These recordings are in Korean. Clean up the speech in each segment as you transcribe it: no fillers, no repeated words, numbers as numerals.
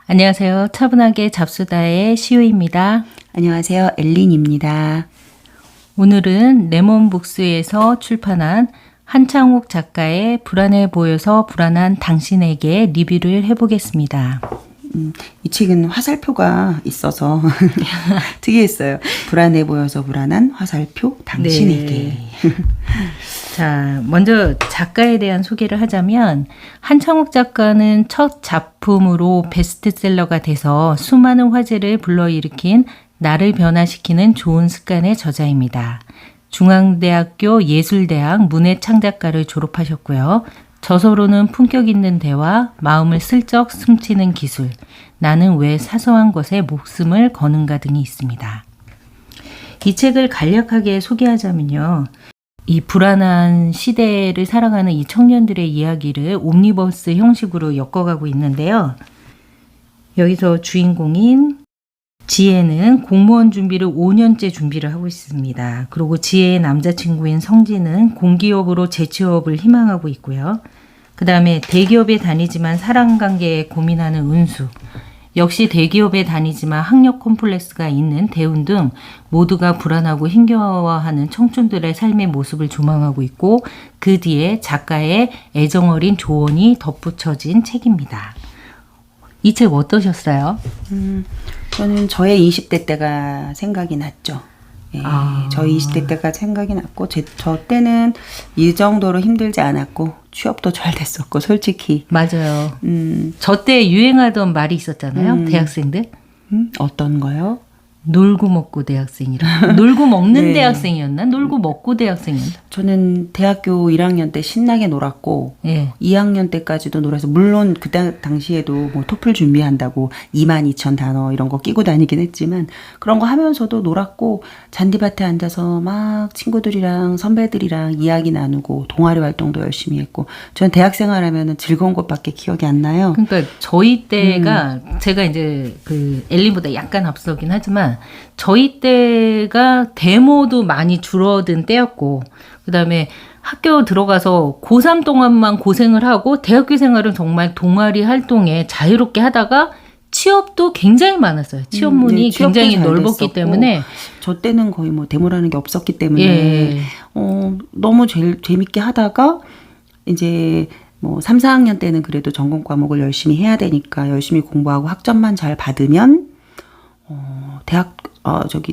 안녕하세요. 차분하게 잡수다의 시우입니다. 안녕하세요. 엘린입니다. 오늘은 레몬북스에서 출판한 한창욱 작가의 불안해 보여서 불안한 당신에게 리뷰를 해보겠습니다. 이 책은 화살표가 있어서 특이했어요. 불안해 보여서 불안한 화살표 당신에게. 네. 자, 먼저 작가에 대한 소개를 하자면 한창욱 작가는 첫 작품으로 베스트셀러가 돼서 수많은 화제를 불러일으킨 나를 변화시키는 좋은 습관의 저자입니다. 중앙대학교 예술대학 문해창작과를 졸업하셨고요. 저서로는 품격 있는 대화, 마음을 슬쩍 숨치는 기술, 나는 왜 사소한 것에 목숨을 거는가 등이 있습니다. 이 책을 간략하게 소개하자면요. 이 불안한 시대를 살아가는 이 청년들의 이야기를 옴니버스 형식으로 엮어가고 있는데요. 여기서 주인공인 지혜는 공무원 준비를 5년째 준비를 하고 있습니다. 그리고 지혜의 남자친구인 성진은 공기업으로 재취업을 희망하고 있고요. 그 다음에 대기업에 다니지만 사랑관계에 고민하는 은수, 역시 대기업에 다니지만 학력 콤플렉스가 있는 대운 등 모두가 불안하고 힘겨워하는 청춘들의 삶의 모습을 조망하고 있고 그 뒤에 작가의 애정어린 조언이 덧붙여진 책입니다. 이 책 어떠셨어요? 저는 저의 20대 때가 생각이 났죠. 예, 저희 20대 때가 생각이 났고 저 때는 이 정도로 힘들지 않았고 취업도 잘 됐었고 솔직히. 맞아요. 저 때 유행하던 말이 있었잖아요. 대학생들. 어떤 거요? 놀고 먹고 대학생이라. 놀고 먹는 네. 대학생이었나? 놀고 먹고 대학생이었나? 저는 대학교 1학년 때 신나게 놀았고 예. 2학년 때까지도 놀아서 물론 그 당시에도 뭐 토플 준비한다고 22,000 단어 이런 거 끼고 다니긴 했지만 그런 거 하면서도 놀았고 잔디밭에 앉아서 막 친구들이랑 선배들이랑 이야기 나누고 동아리 활동도 열심히 했고 저는 대학 생활하면은 즐거운 것밖에 기억이 안 나요. 그러니까 저희 때가 제가 이제 그 엘린보다 약간 앞서긴 하지만 저희 때가 데모도 많이 줄어든 때였고 그다음에 학교 들어가서 고3 동안만 고생을 하고 대학교 생활은 정말 동아리 활동에 자유롭게 하다가 취업도 굉장히 많았어요. 취업문이 네, 취업도 굉장히 잘 넓었기 됐었고, 때문에 저 때는 거의 뭐 데모라는 게 없었기 때문에 예. 너무 재밌게 하다가 이제 뭐 3, 4학년 때는 그래도 전공 과목을 열심히 해야 되니까 열심히 공부하고 학점만 잘 받으면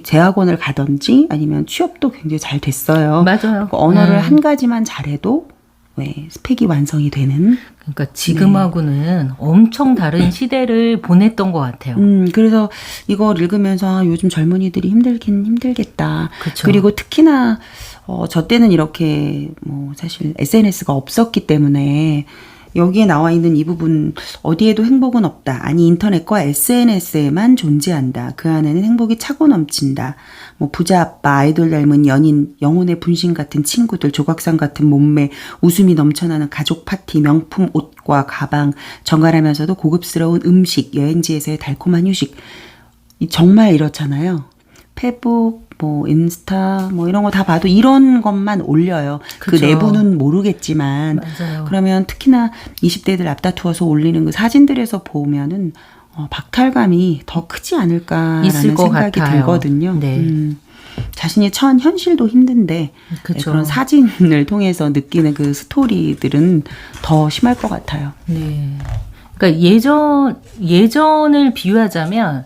대학원을 가든지 아니면 취업도 굉장히 잘 됐어요. 맞아요. 언어를 한 가지만 잘해도 스펙이 완성이 되는. 그러니까 지금하고는 엄청 다른 시대를 보냈던 것 같아요. 그래서 이걸 읽으면서 요즘 젊은이들이 힘들긴 힘들겠다. 그쵸. 그리고 특히나 저 때는 이렇게 뭐 사실 SNS가 없었기 때문에 여기에 나와 있는 이 부분 어디에도 행복은 없다. 아니 인터넷과 SNS에만 존재한다. 그 안에는 행복이 차고 넘친다. 뭐 부자 아빠, 아이돌 닮은 연인, 영혼의 분신 같은 친구들, 조각상 같은 몸매, 웃음이 넘쳐나는 가족 파티, 명품 옷과 가방, 정갈하면서도 고급스러운 음식, 여행지에서의 달콤한 휴식. 정말 이렇잖아요. 페북, 뭐 인스타 뭐 이런 거 다 봐도 이런 것만 올려요. 그쵸. 그 내부는 모르겠지만 맞아요. 그러면 특히나 20대들 앞다투어서 올리는 그 사진들에서 보면은 박탈감이 더 크지 않을까라는 있을 것 생각이 같아요. 들거든요. 네. 자신이 처한 현실도 힘든데 그쵸. 그런 사진을 통해서 느끼는 그 스토리들은 더 심할 것 같아요. 네. 그러니까 예전을 비유하자면,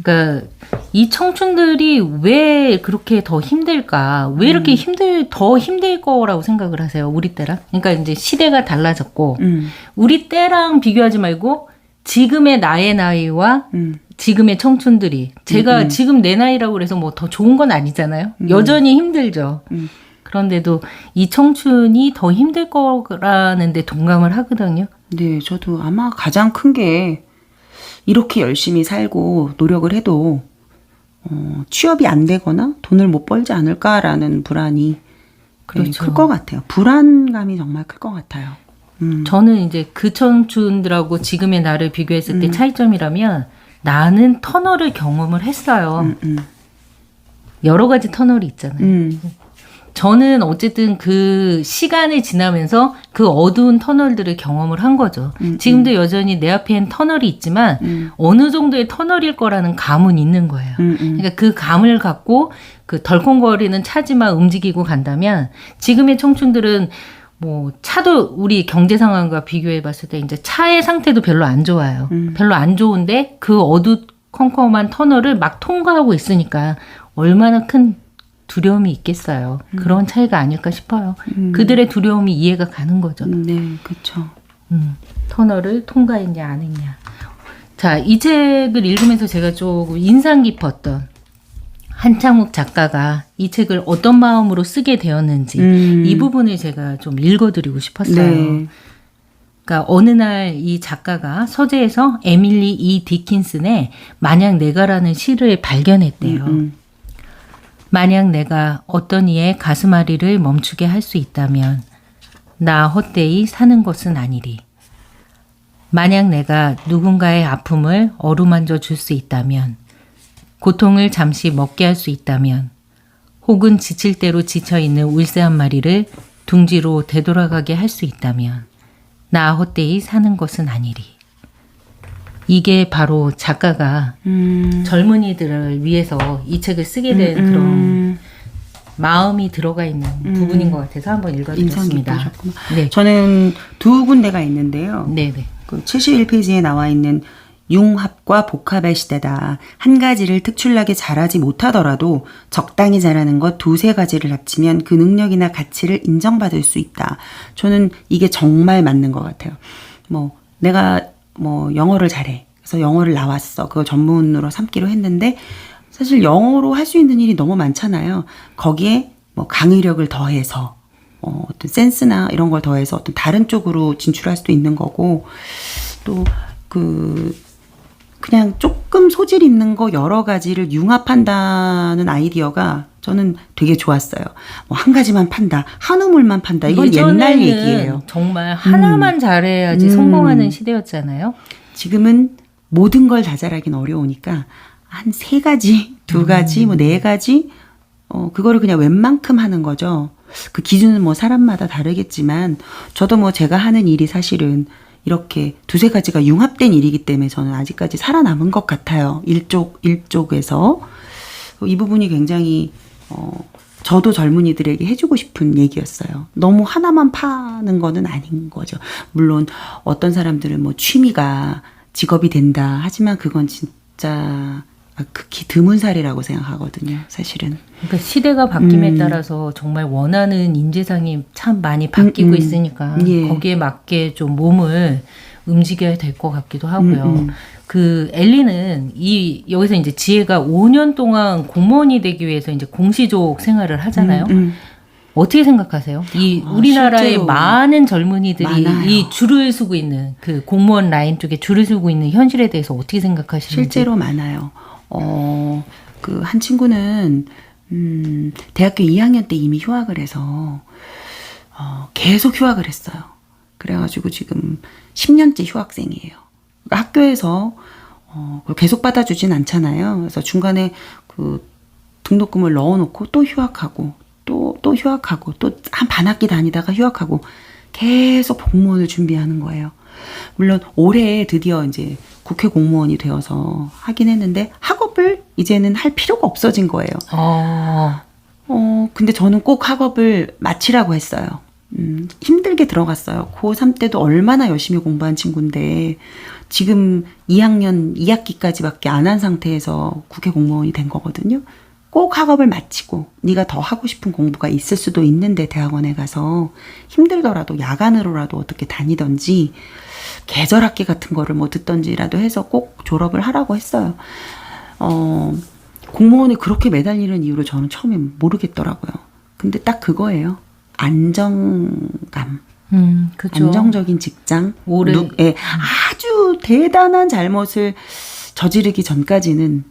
그러니까 이 청춘들이 왜 그렇게 더 힘들까? 왜 이렇게 더 힘들 거라고 생각을 하세요? 우리 때랑? 그러니까 이제 시대가 달라졌고, 우리 때랑 비교하지 말고 지금의 나의 나이와 지금의 청춘들이 제가 지금 내 나이라고 그래서 뭐 더 좋은 건 아니잖아요. 여전히 힘들죠. 그런데도 이 청춘이 더 힘들 거라는데 동감을 하거든요. 네, 저도 아마 가장 큰 게 이렇게 열심히 살고 노력을 해도 취업이 안 되거나 돈을 못 벌지 않을까라는 불안이 그렇죠. 클 것 같아요. 불안감이 정말 클 것 같아요. 저는 이제 그 청춘들하고 지금의 나를 비교했을 때 차이점이라면 나는 터널을 경험을 했어요. 여러 가지 터널이 있잖아요. 저는 어쨌든 그 시간이 지나면서 그 어두운 터널들을 경험을 한 거죠. 지금도 여전히 내 앞엔 터널이 있지만 어느 정도의 터널일 거라는 감은 있는 거예요. 그러니까 그 감을 갖고 그 덜컹거리는 차지만 움직이고 간다면 지금의 청춘들은 뭐 차도 우리 경제 상황과 비교해 봤을 때 이제 차의 상태도 별로 안 좋아요. 별로 안 좋은데 그 어두컴컴한 터널을 막 통과하고 있으니까 얼마나 큰 두려움이 있겠어요. 그런 차이가 아닐까 싶어요. 그들의 두려움이 이해가 가는 거죠. 네, 그렇죠. 터널을 통과했냐 안 했냐. 자, 이 책을 읽으면서 제가 조금 인상 깊었던 한창욱 작가가 이 책을 어떤 마음으로 쓰게 되었는지 이 부분을 제가 좀 읽어드리고 싶었어요. 네. 그러니까 어느 날 이 작가가 서재에서 에밀리 이 디킨슨의 만약 내가라는 시를 발견했대요. 만약 내가 어떤 이의 가슴앓이를 멈추게 할 수 있다면 나 헛되이 사는 것은 아니리. 만약 내가 누군가의 아픔을 어루만져 줄 수 있다면, 고통을 잠시 먹게 할 수 있다면, 혹은 지칠 대로 지쳐있는 울새 한 마리를 둥지로 되돌아가게 할 수 있다면 나 헛되이 사는 것은 아니리. 이게 바로 작가가 젊은이들을 위해서 이 책을 쓰게 된 그런 마음이 들어가 있는 부분인 것 같아서 한번 읽어드렸습니다. 네. 저는 두 군데가 있는데요. 네네. 그 71페이지에 나와 있는 융합과 복합의 시대다. 한 가지를 특출나게 잘하지 못하더라도 적당히 잘하는 것 두세 가지를 합치면 그 능력이나 가치를 인정받을 수 있다. 저는 이게 정말 맞는 것 같아요. 뭐 내가 뭐 영어를 잘해. 그래서 영어를 나왔어. 그걸 전문으로 삼기로 했는데 사실 영어로 할 수 있는 일이 너무 많잖아요. 거기에 뭐 강의력을 더해서 어떤 센스나 이런 걸 더해서 어떤 다른 쪽으로 진출할 수도 있는 거고 또 그냥 조금 소질 있는 거 여러 가지를 융합한다는 아이디어가 저는 되게 좋았어요. 뭐 한 가지만 판다, 한 우물만 판다. 이건 옛날 얘기예요. 정말 하나만 잘해야지 성공하는 시대였잖아요. 지금은 모든 걸 다 잘하긴 어려우니까 한 세 가지, 두 가지, 뭐 네 가지, 그거를 그냥 웬만큼 하는 거죠. 그 기준은 뭐 사람마다 다르겠지만 저도 뭐 제가 하는 일이 사실은 이렇게 두세 가지가 융합된 일이기 때문에 저는 아직까지 살아남은 것 같아요. 일쪽에서. 이 부분이 굉장히 저도 젊은이들에게 해주고 싶은 얘기였어요. 너무 하나만 파는 거는 아닌 거죠. 물론 어떤 사람들은 뭐 취미가 직업이 된다. 하지만 그건 진짜 극히 드문 사례라고 생각하거든요. 사실은. 그러니까 시대가 바뀜에 따라서 정말 원하는 인재상이 참 많이 바뀌고 있으니까 예. 거기에 맞게 좀 몸을 움직여야 될 것 같기도 하고요. 그 엘리는 여기서 이제 지혜가 5년 동안 공무원이 되기 위해서 이제 공시족 생활을 하잖아요. 어떻게 생각하세요? 우리나라의 실제로 많은 젊은이들이 많아요. 이 줄을 서고 있는 그 공무원 라인 쪽에 줄을 서고 있는 현실에 대해서 어떻게 생각하시는지? 실제로 많아요. 그 한 친구는 대학교 2학년 때 이미 휴학을 해서 계속 휴학을 했어요. 그래가지고 지금 10년째 휴학생이에요. 그러니까 학교에서 그걸 계속 받아주진 않잖아요. 그래서 중간에 그 등록금을 넣어놓고 또 휴학하고 또 휴학하고 또 한 반학기 다니다가 휴학하고 계속 공무원을 준비하는 거예요. 물론 올해 드디어 이제 국회 공무원이 되어서 하긴 했는데 학업을 이제는 할 필요가 없어진 거예요. 근데 저는 꼭 학업을 마치라고 했어요. 힘들게 들어갔어요. 고3 때도 얼마나 열심히 공부한 친구인데 지금 2학년 2학기까지밖에 안 한 상태에서 국회 공무원이 된 거거든요. 꼭 학업을 마치고 네가 더 하고 싶은 공부가 있을 수도 있는데 대학원에 가서 힘들더라도 야간으로라도 어떻게 다니던지 계절학기 같은 거를 뭐 듣던지라도 해서 꼭 졸업을 하라고 했어요. 공무원에 그렇게 매달리는 이유를 저는 처음에 모르겠더라고요. 근데 딱 그거예요. 안정감. 그렇죠. 안정적인 직장. 아주 대단한 잘못을 저지르기 전까지는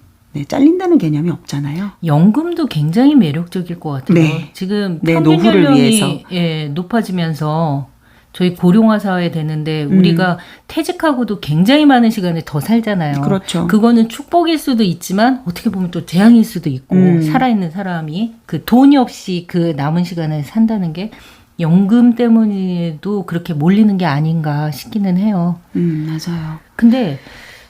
잘린다는 개념이 없잖아요. 연금도 굉장히 매력적일 것 같아요. 네. 지금 네, 평균 노후를 연령이 위해서. 높아지면서 저희 고령화 사회 되는데 우리가 퇴직하고도 굉장히 많은 시간을 더 살잖아요. 그렇죠. 그거는 축복일 수도 있지만 어떻게 보면 또 재앙일 수도 있고 살아있는 사람이 그 돈이 없이 그 남은 시간을 산다는 게 연금 때문에도 그렇게 몰리는 게 아닌가 싶기는 해요. 맞아요. 근데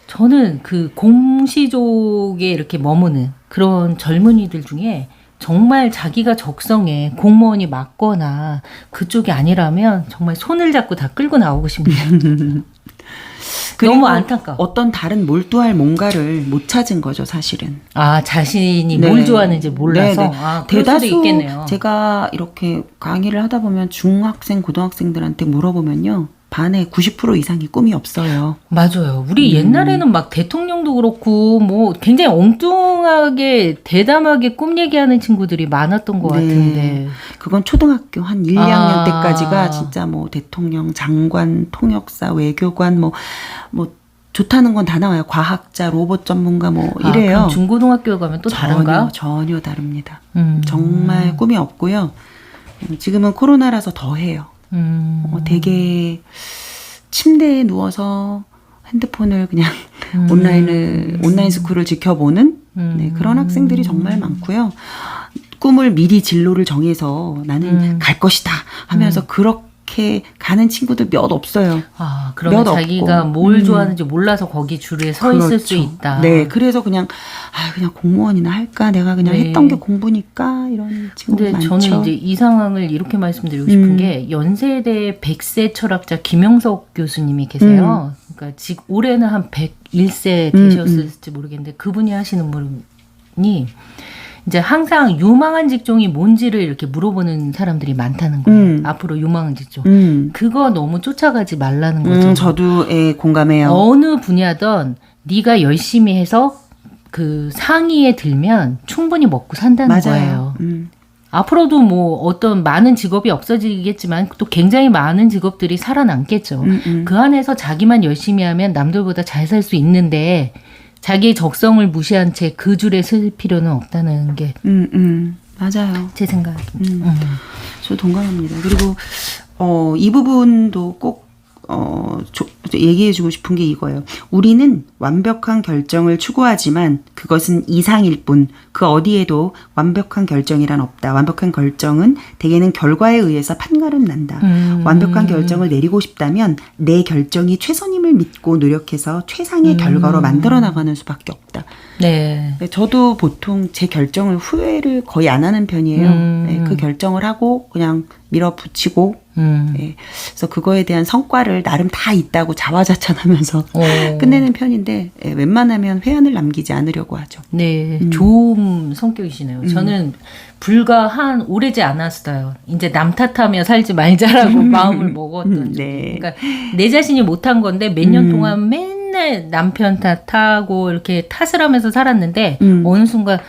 저는 그 공시족에 이렇게 머무는 그런 젊은이들 중에 정말 자기가 적성에 공무원이 맞거나 그쪽이 아니라면 정말 손을 잡고 다 끌고 나오고 싶네요. 너무 안타까워. 어떤 다른 몰두할 뭔가를 못 찾은 거죠, 사실은. 아, 자신이 네. 뭘 좋아하는지 몰라서. 네. 아, 그럴 수도 대다수 있겠네요. 제가 이렇게 강의를 하다 보면 중학생, 고등학생들한테 물어보면요. 반에 90% 이상이 꿈이 없어요. 맞아요. 우리 옛날에는 막 대통령도 그렇고 뭐 굉장히 엉뚱하게 대담하게 꿈 얘기하는 친구들이 많았던 것 같은데. 그건 초등학교 한 1, 2학년 아. 때까지가 진짜 뭐 대통령, 장관, 통역사, 외교관 뭐 좋다는 건 다 나와요. 과학자, 로봇 전문가 뭐 이래요. 그럼 중고등학교 가면 또 다른가? 전혀 다릅니다. 정말 꿈이 없고요. 지금은 코로나라서 더 해요. 되게 침대에 누워서 핸드폰을 그냥 온라인 스쿨을 지켜보는 그런 학생들이 정말 많고요. 꿈을 미리 진로를 정해서 나는 갈 것이다 하면서 그렇게 가는 친구들 몇 없어요. 아, 그러면 몇 자기가 없고. 뭘 좋아하는지 몰라서 거기 줄에 서 있을 수 있다. 네, 그래서 그냥 공무원이나 할까? 내가 그냥 네. 했던 게 공부니까 이런 친구들 근데 많죠. 저는 이제 이 상황을 이렇게 말씀드리고 싶은 게 연세대 100세 철학자 김영석 교수님이 계세요. 그러니까 지금 올해는 한 101세 되셨을지 모르겠는데 그분이 하시는 분이 이제 항상 유망한 직종이 뭔지를 이렇게 물어보는 사람들이 많다는 거예요. 앞으로 유망한 직종. 그거 너무 쫓아가지 말라는 거죠. 저도 공감해요. 어느 분야든 네가 열심히 해서 그 상위에 들면 충분히 먹고 산다는 거예요. 앞으로도 뭐 어떤 많은 직업이 없어지겠지만 또 굉장히 많은 직업들이 살아남겠죠. 그 안에서 자기만 열심히 하면 남들보다 잘 살 수 있는데 자기의 적성을 무시한 채 그 줄에 설 필요는 없다는 게 맞아요. 제 생각입니다. 저 동감합니다. 그리고 이 부분도 꼭 얘기해주고 싶은 게 이거예요. 우리는 완벽한 결정을 추구하지만 그것은 이상일 뿐 그 어디에도 완벽한 결정이란 없다. 완벽한 결정은 대개는 결과에 의해서 판가름 난다. 완벽한 결정을 내리고 싶다면 내 결정이 최선임을 믿고 노력해서 최상의 결과로 만들어 나가는 수밖에 없다. 네. 저도 보통 제 결정을 후회를 거의 안 하는 편이에요. 네, 그 결정을 하고 그냥 밀어붙이고 네, 그래서 그거에 대한 성과를 나름 다 있다고 자화자찬하면서 끝내는 편인데 웬만하면 회한을 남기지 않으려고 하죠. 네, 좋은 성격이시네요. 저는 불과 한 오래지 않았어요. 이제 남 탓하며 살지 말자라고 마음을 먹었던. 네. 그러니까 내 자신이 못한 건데 몇 년 동안 맨날 남편 탓하고 이렇게 탓을 하면서 살았는데 어느 순간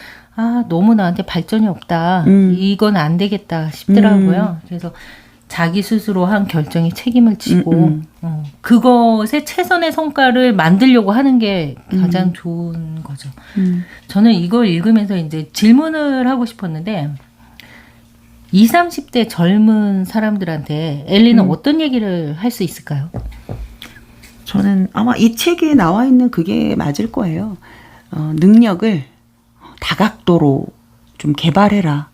너무 나한테 발전이 없다. 이건 안 되겠다 싶더라고요. 그래서 자기 스스로 한 결정에 책임을 지고 그것의 최선의 성과를 만들려고 하는 게 가장 좋은 거죠. 저는 이걸 읽으면서 이제 질문을 하고 싶었는데 20, 30대 젊은 사람들한테 엘리는 어떤 얘기를 할 수 있을까요? 저는 아마 이 책에 나와 있는 그게 맞을 거예요. 능력을 다각도로 좀 개발해라.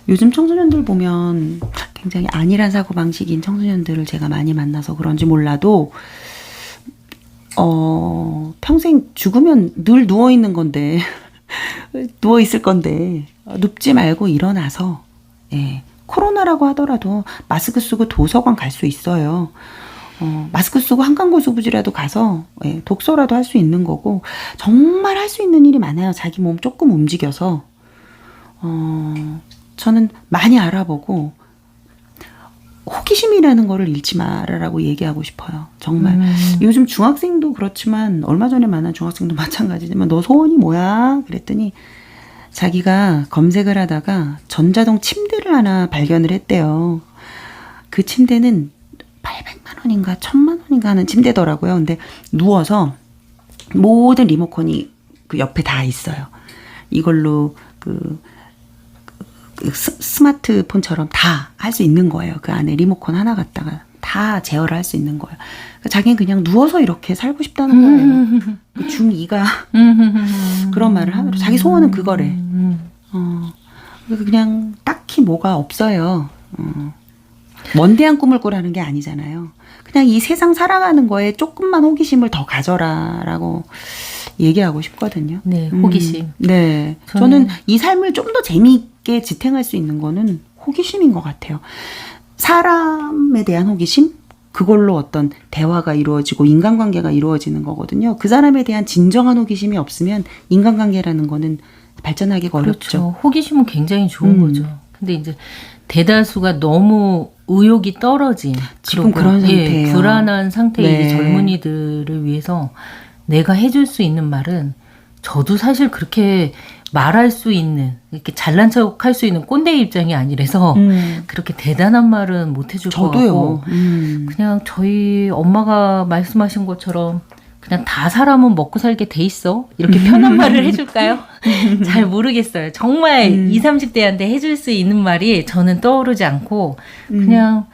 요즘 청소년들 보면 굉장히 안일한 사고방식인 청소년들을 제가 많이 만나서 그런지 몰라도 평생 죽으면 늘 누워있는 건데 누워있을 건데 눕지 말고 일어나서 코로나라고 하더라도 마스크 쓰고 도서관 갈 수 있어요. 마스크 쓰고 한강고수부지라도 가서 독서라도 할 수 있는 거고 정말 할 수 있는 일이 많아요. 자기 몸 조금 움직여서 저는 많이 알아보고 호기심이라는 거를 잃지 말아라고 얘기하고 싶어요. 정말 요즘 중학생도 그렇지만 얼마 전에 만난 중학생도 마찬가지지만 너 소원이 뭐야? 그랬더니 자기가 검색을 하다가 전자동 침대를 하나 발견을 했대요. 그 침대는 800만 원인가 1000만 원인가 하는 침대더라고요. 근데 누워서 모든 리모컨이 그 옆에 다 있어요. 이걸로 그 스마트폰처럼 다 할 수 있는 거예요. 그 안에 리모컨 하나 갖다가 다 제어를 할 수 있는 거예요. 그러니까 자기는 그냥 누워서 이렇게 살고 싶다는 거예요. 그 중2가 그런 말을 하더라고요. 자기 소원은 그거래. 그냥 딱히 뭐가 없어요. 먼데한 꿈을 꾸라는 게 아니잖아요. 그냥 이 세상 살아가는 거에 조금만 호기심을 더 가져라라고 얘기하고 싶거든요. 네, 호기심. 네. 저는 이 삶을 좀 더 재미있게 지탱할 수 있는 거는 호기심인 것 같아요. 사람에 대한 호기심? 그걸로 어떤 대화가 이루어지고 인간관계가 이루어지는 거거든요. 그 사람에 대한 진정한 호기심이 없으면 인간관계라는 거는 발전하기가 어렵죠. 그렇죠. 호기심은 굉장히 좋은 거죠. 근데 이제 대다수가 너무 의욕이 떨어진 지금 그리고, 그런 상태예요. 예, 불안한 상태의 네. 젊은이들을 위해서 내가 해줄 수 있는 말은 저도 사실 그렇게 말할 수 있는 이렇게 잘난 척 할 수 있는 꼰대 입장이 아니라서 그렇게 대단한 말은 못 해줄 것 같고 그냥 저희 엄마가 말씀하신 것처럼 그냥 다 사람은 먹고 살게 돼 있어 이렇게 편한 말을 해줄까요? 잘 모르겠어요. 정말 20, 30대한테 해줄 수 있는 말이 저는 떠오르지 않고 그냥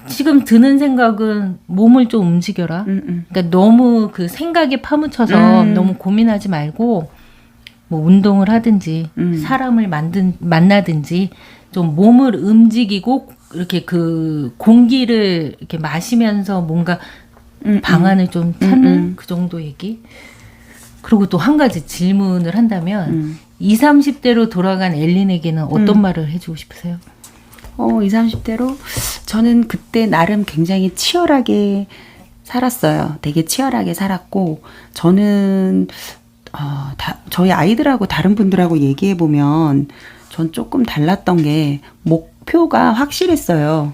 지금 드는 생각은 몸을 좀 움직여라. 그러니까 너무 그 생각에 파묻혀서 너무 고민하지 말고 뭐 운동을 하든지 사람을 만나든지 좀 몸을 움직이고 이렇게 그 공기를 이렇게 마시면서 뭔가 방안을 좀 찾는 그 정도 얘기. 그리고 또 한 가지 질문을 한다면 20, 30대로 돌아간 엘린에게는 어떤 말을 해주고 싶으세요? 20, 30대로 저는 그때 나름 굉장히 치열하게 살았어요. 되게 치열하게 살았고 저는 저희 아이들하고 다른 분들하고 얘기해 보면 전 조금 달랐던 게 목표가 확실했어요.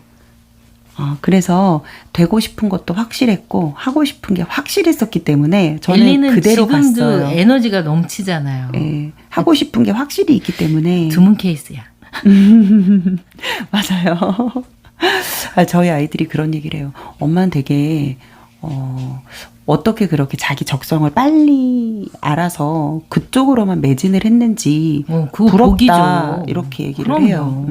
그래서 되고 싶은 것도 확실했고 하고 싶은 게 확실했었기 때문에 저는 엘리는 그대로 지금도 갔어요. 에너지가 넘치잖아요. 네, 하고 싶은 게 확실히 있기 때문에 드문 케이스야. 맞아요. 저희 아이들이 그런 얘기를 해요. 엄마는 되게 어떻게 그렇게 자기 적성을 빨리 알아서 그쪽으로만 매진을 했는지 그거 부럽다 복이죠. 이렇게 얘기를 그럼요. 해요.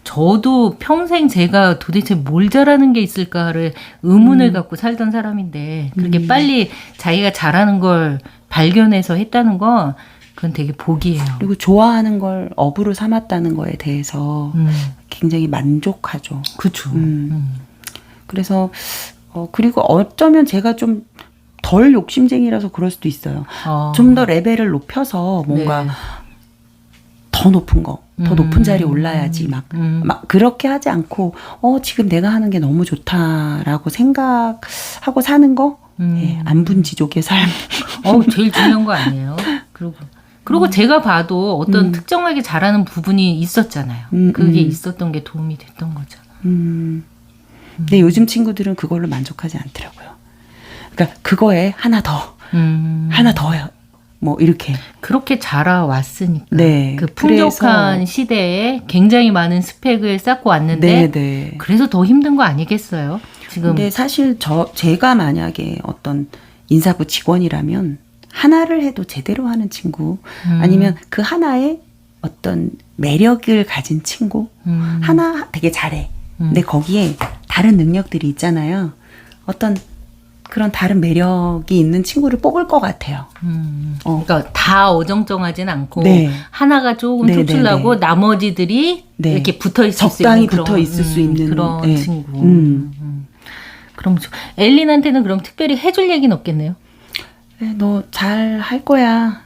저도 평생 제가 도대체 뭘 잘하는 게 있을까를 의문을 갖고 살던 사람인데 그렇게 빨리 자기가 잘하는 걸 발견해서 했다는 건 그건 되게 복이에요. 그리고 좋아하는 걸 업으로 삼았다는 거에 대해서 굉장히 만족하죠. 그렇죠. 그래서 그리고 어쩌면 제가 좀 덜 욕심쟁이라서 그럴 수도 있어요. 좀 더 레벨을 높여서 뭔가 네. 더 높은 거, 더 높은 자리에 올라야지 막 그렇게 하지 않고 지금 내가 하는 게 너무 좋다라고 생각하고 사는 거 안분지족의 삶. 제일 중요한 거 아니에요. 그리고 제가 봐도 어떤 특정하게 잘하는 부분이 있었잖아요. 그게 있었던 게 도움이 됐던 거죠. 근데 요즘 친구들은 그걸로 만족하지 않더라고요. 그러니까 그거에 하나 더요. 뭐 이렇게 그렇게 자라왔으니까 네, 그 풍족한 그래서, 시대에 굉장히 많은 스펙을 쌓고 왔는데 네. 그래서 더 힘든 거 아니겠어요? 지금 근데 사실 제가 만약에 어떤 인사부 직원이라면 하나를 해도 제대로 하는 친구 아니면 그 하나에 어떤 매력을 가진 친구 하나 되게 잘해. 근데 거기에 다른 능력들이 있잖아요. 어떤 그런 다른 매력이 있는 친구를 뽑을 것 같아요. 그러니까 다 어정쩡하진 않고 네. 하나가 조금 네, 툭출나고 네. 나머지들이 네. 이렇게 붙어 있을 적당히 수 있는 붙어 있을 수 있는 그런 네. 친구. 그럼 엘린한테는 그럼 특별히 해줄 얘기는 없겠네요. 너 잘 할 거야.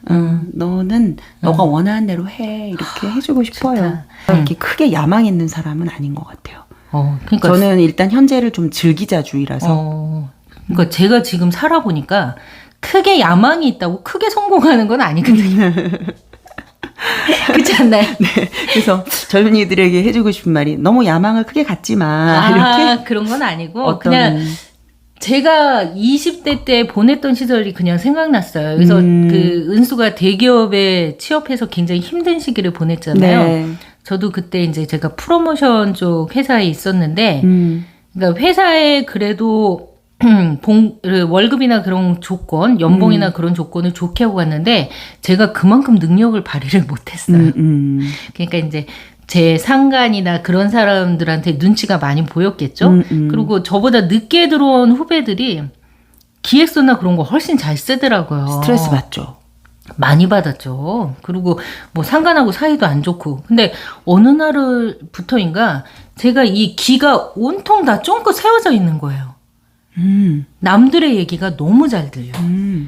너는 너가 원하는 대로 해. 이렇게 해주고 싶어요. 이렇게 크게 야망 있는 사람은 아닌 것 같아요. 그러니까 저는 일단 현재를 좀 즐기자주의라서. 그러니까 제가 지금 살아보니까 크게 야망이 있다고 크게 성공하는 건 아니거든요. 그렇지 않나요? 네. 그래서 젊은이들에게 해주고 싶은 말이 너무 야망을 크게 갖지 마. 이렇게. 그런 건 아니고 그냥 제가 20대 때 보냈던 시절이 그냥 생각났어요. 그래서 그 은수가 대기업에 취업해서 굉장히 힘든 시기를 보냈잖아요. 네. 저도 그때 이제 제가 프로모션 쪽 회사에 있었는데 그러니까 회사에 그래도 월급이나 그런 조건, 연봉이나 그런 조건을 좋게 하고 갔는데 제가 그만큼 능력을 발휘를 못했어요. 그러니까 이제 제 상간이나 그런 사람들한테 눈치가 많이 보였겠죠. 그리고 저보다 늦게 들어온 후배들이 기획서나 그런 거 훨씬 잘 쓰더라고요. 스트레스 받죠. 많이 받았죠. 그리고 뭐 상관하고 사이도 안 좋고. 근데 어느 날부터인가 제가 이 귀가 온통 다 쫑긋 세워져 있는 거예요. 남들의 얘기가 너무 잘 들려요.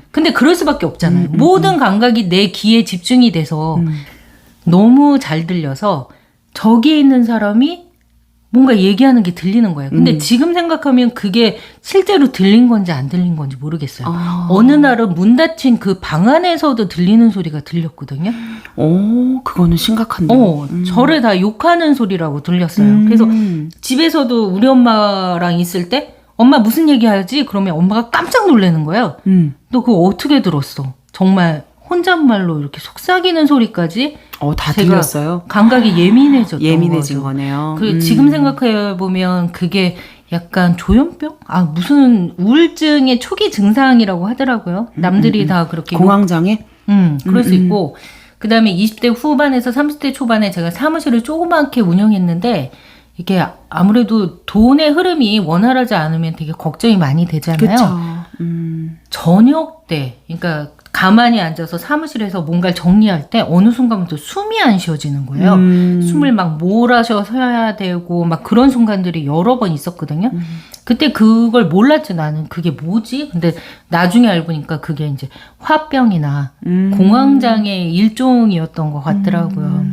근데 그럴 수밖에 없잖아요. 모든 감각이 내 귀에 집중이 돼서 너무 잘 들려서 저기에 있는 사람이 뭔가 얘기하는 게 들리는 거예요. 근데 지금 생각하면 그게 실제로 들린 건지 안 들린 건지 모르겠어요. 어느 날은 문 닫힌 그 방 안에서도 들리는 소리가 들렸거든요. 오, 그거는 심각한데요. 저를 다 욕하는 소리라고 들렸어요. 그래서 집에서도 우리 엄마랑 있을 때 엄마 무슨 얘기하지? 그러면 엄마가 깜짝 놀라는 거예요. 너 그거 어떻게 들었어? 정말 혼잣말로 이렇게 속삭이는 소리까지 다 제가 들렸어요? 감각이 예민해졌던 예민해진 거죠. 거네요. 지금 생각해 보면 그게 약간 조현병? 무슨 우울증의 초기 증상이라고 하더라고요. 남들이 다 그렇게 공황장애? 그럴 수 있고 그다음에 20대 후반에서 30대 초반에 제가 사무실을 조그맣게 운영했는데 이게 아무래도 돈의 흐름이 원활하지 않으면 되게 걱정이 많이 되잖아요. 그렇죠. 저녁 때, 그러니까 가만히 앉아서 사무실에서 뭔가를 정리할 때 어느 순간부터 숨이 안 쉬어지는 거예요. 숨을 막 몰아서 쉬어야 되고 막 그런 순간들이 여러 번 있었거든요. 그때 그걸 몰랐죠. 나는 그게 뭐지? 근데 나중에 알고 보니까 그게 이제 화병이나 공황장애 일종이었던 것 같더라고요.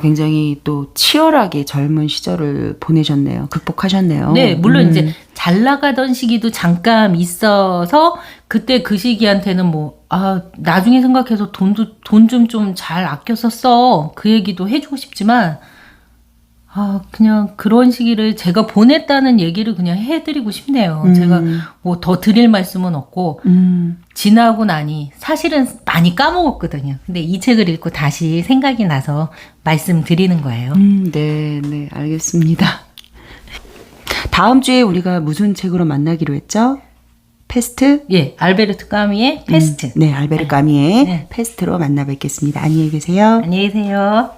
굉장히 또 치열하게 젊은 시절을 보내셨네요. 극복하셨네요. 네, 물론 이제 잘 나가던 시기도 잠깐 있어서 그때 그 시기한테는 나중에 생각해서 돈 좀 잘 아껴서 써. 그 얘기도 해주고 싶지만, 그냥 그런 시기를 제가 보냈다는 얘기를 그냥 해드리고 싶네요. 제가 뭐 더 드릴 말씀은 없고, 지나고 나니 사실은 많이 까먹었거든요. 근데 이 책을 읽고 다시 생각이 나서 말씀드리는 거예요. 네, 알겠습니다. 다음 주에 우리가 무슨 책으로 만나기로 했죠? 패스트? 예, 알베르트 까미의 패스트. 네, 알베르 까미의 네. 패스트로 만나 뵙겠습니다. 안녕히 계세요. 안녕히 계세요.